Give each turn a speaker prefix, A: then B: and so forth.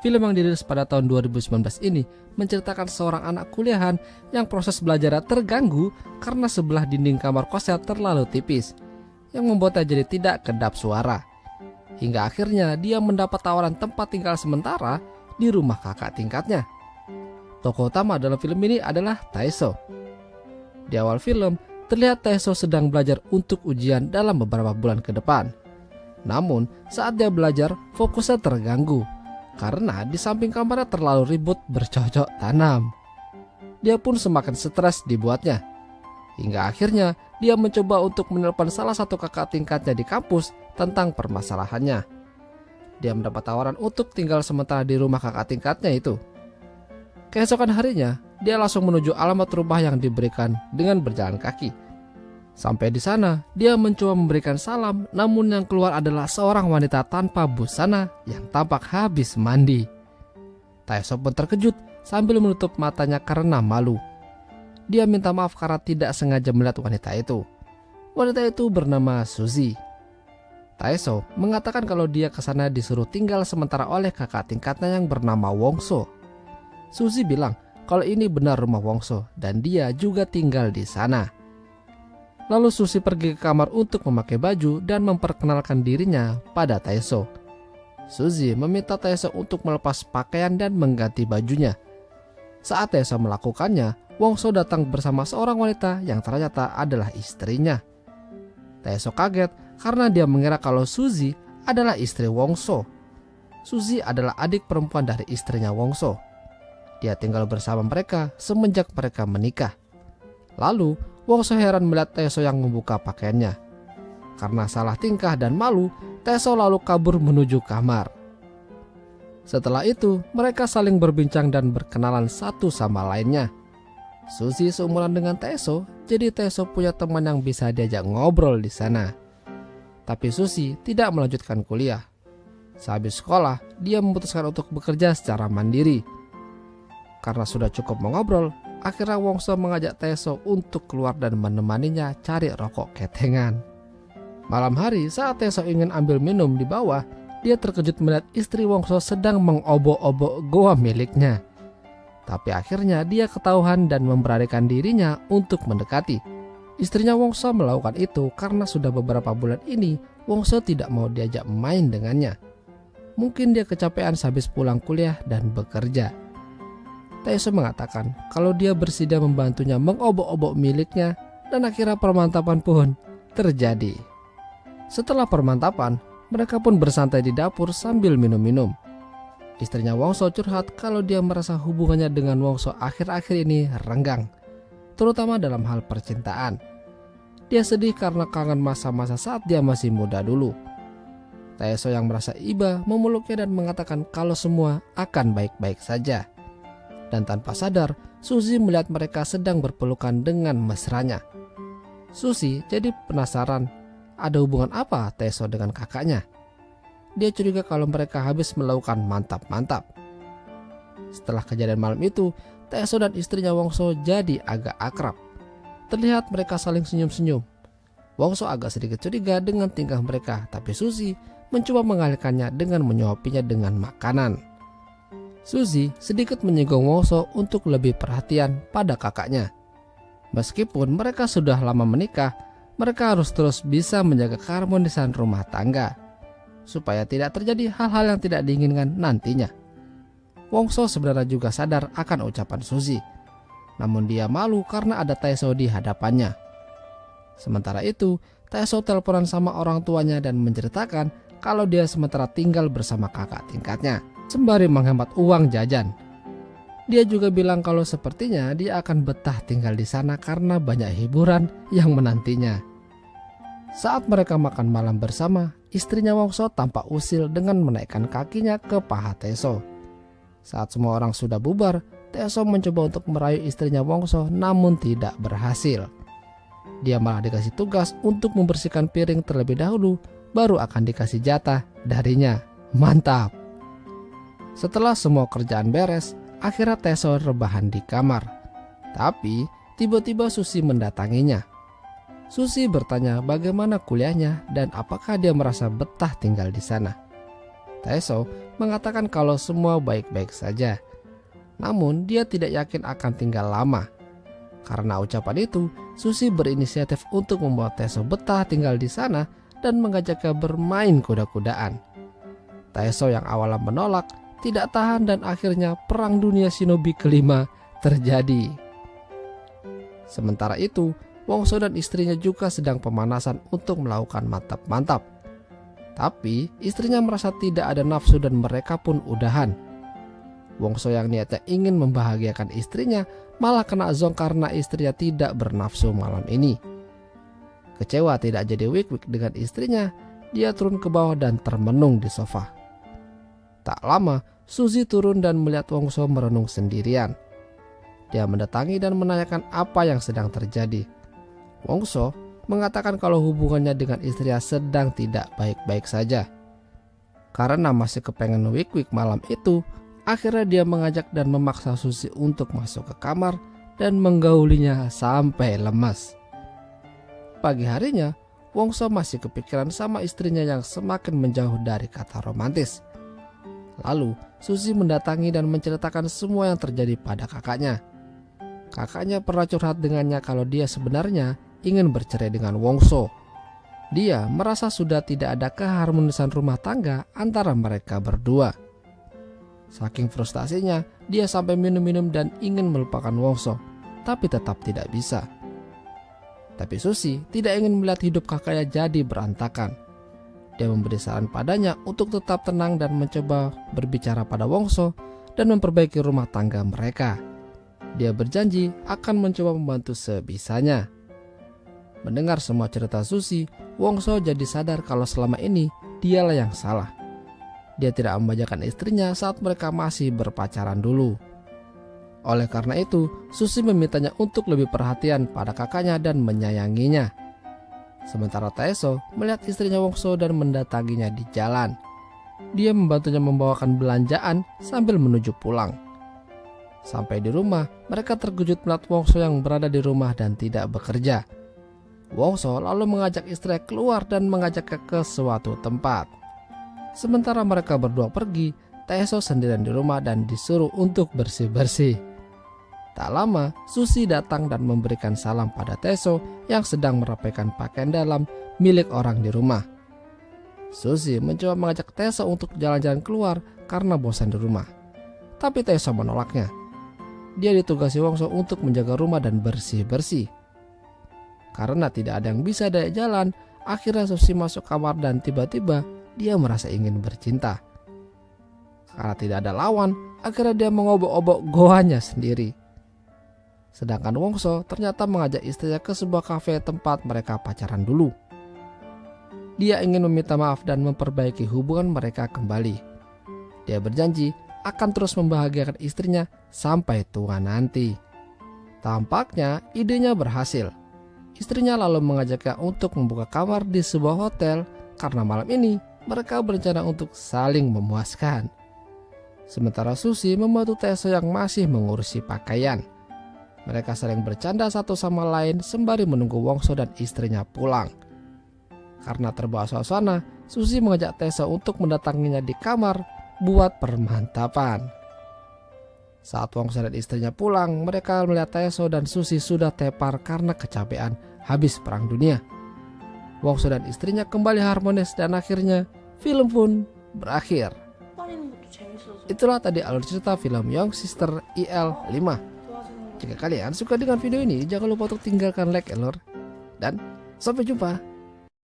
A: Film yang dirilis pada tahun 2019 ini menceritakan seorang anak kuliahan yang proses belajarnya terganggu karena sebelah dinding kamar kosnya terlalu tipis, yang membuatnya jadi tidak kedap suara. Hingga akhirnya dia mendapat tawaran tempat tinggal sementara di rumah kakak tingkatnya. Tokoh utama dalam film ini adalah Taeso. Di awal film, terlihat Taeso sedang belajar untuk ujian dalam beberapa bulan ke depan. Namun, saat dia belajar, fokusnya terganggu karena di samping kamarnya terlalu ribut bercocok tanam. Dia pun semakin stres dibuatnya. Hingga akhirnya dia mencoba untuk menelpon salah satu kakak tingkatnya di kampus tentang permasalahannya. Dia mendapat tawaran untuk tinggal sementara di rumah kakak tingkatnya itu. Keesokan harinya, dia langsung menuju alamat rumah yang diberikan dengan berjalan kaki. Sampai di sana, dia mencoba memberikan salam, namun yang keluar adalah seorang wanita tanpa busana yang tampak habis mandi. Taeso pun terkejut sambil menutup matanya karena malu. Dia minta maaf karena tidak sengaja melihat wanita itu. Wanita itu bernama Suzy. Taeso mengatakan kalau dia ke sana disuruh tinggal sementara oleh kakak tingkatnya yang bernama Wongso. Suzy bilang kalau ini benar rumah Wongso dan dia juga tinggal di sana. Lalu Suzy pergi ke kamar untuk memakai baju dan memperkenalkan dirinya pada Taeso. Suzy meminta Taeso untuk melepas pakaian dan mengganti bajunya. Saat Taeso melakukannya, Wongso datang bersama seorang wanita yang ternyata adalah istrinya. Taeso kaget karena dia mengira kalau Suzy adalah istri Wongso. Suzy adalah adik perempuan dari istrinya Wongso. Dia tinggal bersama mereka semenjak mereka menikah. Lalu Wongso heran melihat Taeso yang membuka pakaiannya. Karena salah tingkah dan malu, Taeso lalu kabur menuju kamar. Setelah itu, mereka saling berbincang dan berkenalan satu sama lainnya. Suzy seumuran dengan Taeso, jadi Taeso punya teman yang bisa diajak ngobrol di sana. Tapi Suzy tidak melanjutkan kuliah. Sehabis sekolah, dia memutuskan untuk bekerja secara mandiri. Karena sudah cukup mengobrol, akhirnya Wongso mengajak Taeso untuk keluar dan menemaninya cari rokok ketengan. Malam hari saat Taeso ingin ambil minum di bawah, dia terkejut melihat istri Wongso sedang mengobok-obok goa miliknya. Tapi akhirnya dia ketahuan dan memberanikan dirinya untuk mendekati. Istrinya Wongso melakukan itu karena sudah beberapa bulan ini Wongso tidak mau diajak main dengannya. Mungkin dia kecapean sehabis pulang kuliah dan bekerja. Taeso mengatakan kalau dia bersedia membantunya mengobok-obok miliknya dan akhirnya permantapan pun terjadi. Setelah permantapan, mereka pun bersantai di dapur sambil minum-minum. Istrinya Wongso curhat kalau dia merasa hubungannya dengan Wongso akhir-akhir ini renggang, terutama dalam hal percintaan. Dia sedih karena kangen masa-masa saat dia masih muda dulu. Taeso yang merasa iba memeluknya dan mengatakan kalau semua akan baik-baik saja. Dan tanpa sadar, Suzy melihat mereka sedang berpelukan dengan mesranya. Suzy jadi penasaran, ada hubungan apa Taeso dengan kakaknya? Dia curiga kalau mereka habis melakukan mantap-mantap. Setelah kejadian malam itu, Taeso dan istrinya Wongso jadi agak akrab. Terlihat mereka saling senyum-senyum. Wongso agak sedikit curiga dengan tingkah mereka, tapi Suzy mencoba mengalihkannya dengan menyuapinya dengan makanan. Suzy sedikit menyinggung Wongso untuk lebih perhatian pada kakaknya. Meskipun mereka sudah lama menikah, mereka harus terus bisa menjaga keharmonisan rumah tangga, supaya tidak terjadi hal-hal yang tidak diinginkan nantinya. Wongso sebenarnya juga sadar akan ucapan Suzy, namun dia malu karena ada Taeso di hadapannya. Sementara itu, Taeso teleponan sama orang tuanya dan menceritakan kalau dia sementara tinggal bersama kakak tingkatnya sembari menghemat uang jajan. Dia juga bilang kalau sepertinya dia akan betah tinggal di sana karena banyak hiburan yang menantinya. Saat mereka makan malam bersama, istrinya Wongso tampak usil dengan menaikkan kakinya ke paha Taeso. Saat semua orang sudah bubar, Taeso mencoba untuk merayu istrinya Wongso namun tidak berhasil. Dia malah dikasih tugas untuk membersihkan piring terlebih dahulu, baru akan dikasih jatah darinya. Mantap! Setelah semua kerjaan beres, akhirnya Taeso rebahan di kamar. Tapi tiba-tiba Suzy mendatanginya. Suzy bertanya bagaimana kuliahnya dan apakah dia merasa betah tinggal di sana. Taeso mengatakan kalau semua baik-baik saja. Namun dia tidak yakin akan tinggal lama. Karena ucapan itu, Suzy berinisiatif untuk membuat Taeso betah tinggal di sana dan mengajaknya bermain kuda-kudaan. Taeso yang awalnya menolak, tidak tahan dan akhirnya Perang Dunia Shinobi kelima terjadi. Sementara itu, Wongso dan istrinya juga sedang pemanasan untuk melakukan mantap-mantap. Tapi istrinya merasa tidak ada nafsu dan mereka pun udahan. Wongso yang niatnya ingin membahagiakan istrinya malah kena zong karena istrinya tidak bernafsu malam ini. Kecewa tidak jadi wik-wik dengan istrinya, dia turun ke bawah dan termenung di sofa. Tak lama, Suzy turun dan melihat Wongso merenung sendirian. Dia mendatangi dan menanyakan apa yang sedang terjadi. Wongso mengatakan kalau hubungannya dengan istrinya sedang tidak baik-baik saja. Karena masih kepengen wik-wik malam itu, akhirnya dia mengajak dan memaksa Suzy untuk masuk ke kamar dan menggaulinya sampai lemas. Pagi harinya, Wongso masih kepikiran sama istrinya yang semakin menjauh dari kata romantis. Lalu, Suzy mendatangi dan menceritakan semua yang terjadi pada kakaknya. Kakaknya pernah curhat dengannya kalau dia sebenarnya ingin bercerai dengan Wongso. Dia merasa sudah tidak ada keharmonisan rumah tangga antara mereka berdua. Saking frustasinya, dia sampai minum-minum dan ingin melupakan Wongso, tapi tetap tidak bisa. Tapi Suzy tidak ingin melihat hidup kakaknya jadi berantakan. Dia memberi saran padanya untuk tetap tenang dan mencoba berbicara pada Wongso dan memperbaiki rumah tangga mereka. Dia berjanji akan mencoba membantu sebisanya. Mendengar semua cerita Suzy, Wongso jadi sadar kalau selama ini dialah yang salah. Dia tidak membahagiakan istrinya saat mereka masih berpacaran dulu. Oleh karena itu, Suzy memintanya untuk lebih perhatian pada kakaknya dan menyayanginya. Sementara Taeso melihat istrinya Wongso dan mendatanginya di jalan. Dia membantunya membawakan belanjaan sambil menuju pulang. Sampai di rumah, mereka terkejut melihat Wongso yang berada di rumah dan tidak bekerja. Wongso lalu mengajak istrinya keluar dan mengajaknya ke suatu tempat. Sementara mereka berdua pergi, Taeso sendirian di rumah dan disuruh untuk bersih-bersih. Tak lama, Suzy datang dan memberikan salam pada Taeso yang sedang merapihkan pakaian dalam milik orang di rumah. Suzy mencoba mengajak Taeso untuk jalan-jalan keluar karena bosan di rumah. Tapi Taeso menolaknya. Dia ditugasi Wongso untuk menjaga rumah dan bersih-bersih. Karena tidak ada yang bisa daya jalan, akhirnya Suzy masuk kamar dan tiba-tiba dia merasa ingin bercinta. Karena tidak ada lawan, akhirnya dia mengobok-obok goanya sendiri. Sedangkan Wongso ternyata mengajak istrinya ke sebuah kafe tempat mereka pacaran dulu. Dia ingin meminta maaf dan memperbaiki hubungan mereka kembali. Dia berjanji akan terus membahagiakan istrinya sampai tua nanti. Tampaknya idenya berhasil. Istrinya lalu mengajaknya untuk membuka kamar di sebuah hotel karena malam ini mereka berencana untuk saling memuaskan. Sementara Suzy membantu Taeso yang masih mengurusi pakaian. Mereka sering bercanda satu sama lain sembari menunggu Wongso dan istrinya pulang. Karena terbawa suasana, Suzy mengajak Taeso untuk mendatanginya di kamar buat permantapan. Saat Wongso dan istrinya pulang, mereka melihat Taeso dan Suzy sudah tepar karena kecapean habis perang dunia. Wongso dan istrinya kembali harmonis dan akhirnya film pun berakhir. Itulah tadi alur cerita film Young Sister IL 5. Jika kalian suka dengan video ini, jangan lupa untuk tinggalkan like and share. Dan sampai jumpa.